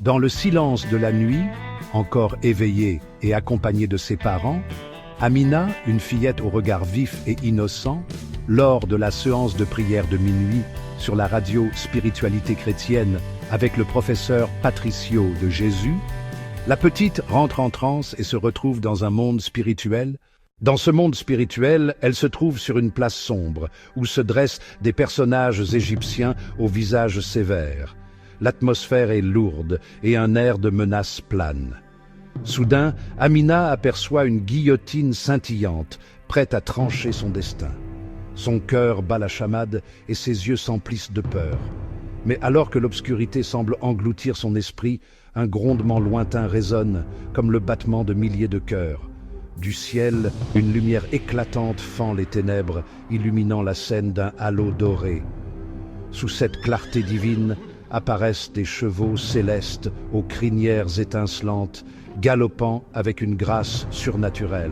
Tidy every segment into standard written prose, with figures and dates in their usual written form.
Dans le silence de la nuit, encore éveillée et accompagnée de ses parents, Amina, une fillette au regard vif et innocent, lors de la séance de prière de minuit sur la radio Spiritualité chrétienne avec le professeur Patricio de Jésus, la petite rentre en transe et se retrouve dans un monde spirituel. Dans ce monde spirituel, elle se trouve sur une place sombre, où se dressent des personnages égyptiens au visage sévère. L'atmosphère est lourde et un air de menace plane. Soudain, Amina aperçoit une guillotine scintillante, prête à trancher son destin. Son cœur bat la chamade et ses yeux s'emplissent de peur. Mais alors que l'obscurité semble engloutir son esprit, un grondement lointain résonne, comme le battement de milliers de cœurs. Du ciel, une lumière éclatante fend les ténèbres, illuminant la scène d'un halo doré. Sous cette clarté divine, apparaissent des chevaux célestes aux crinières étincelantes, galopant avec une grâce surnaturelle.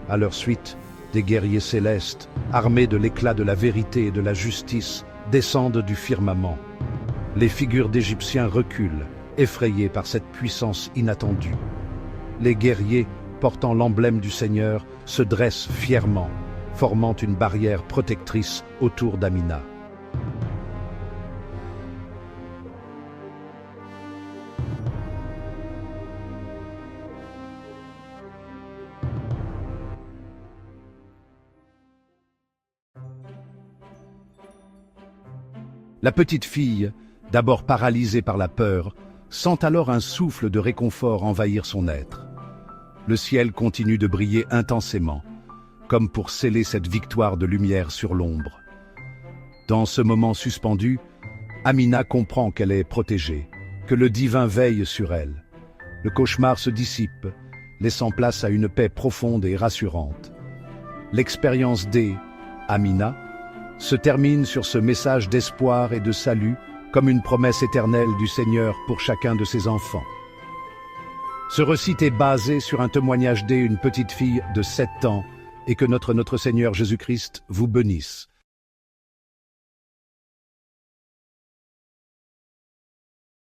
À leur suite, des guerriers célestes, armés de l'éclat de la vérité et de la justice, descendent du firmament. Les figures d'Égyptiens reculent, effrayés par cette puissance inattendue. Les guerriers, portant l'emblème du Seigneur, se dressent fièrement, formant une barrière protectrice autour d'Amina. La petite fille, d'abord paralysée par la peur, sent alors un souffle de réconfort envahir son être. Le ciel continue de briller intensément, comme pour sceller cette victoire de lumière sur l'ombre. Dans ce moment suspendu, Amina comprend qu'elle est protégée, que le divin veille sur elle. Le cauchemar se dissipe, laissant place à une paix profonde et rassurante. L'expérience d'Amina se termine sur ce message d'espoir et de salut, comme une promesse éternelle du Seigneur pour chacun de ses enfants. Ce récit est basé sur un témoignage une petite fille de 7 ans, et que notre Seigneur Jésus-Christ vous bénisse.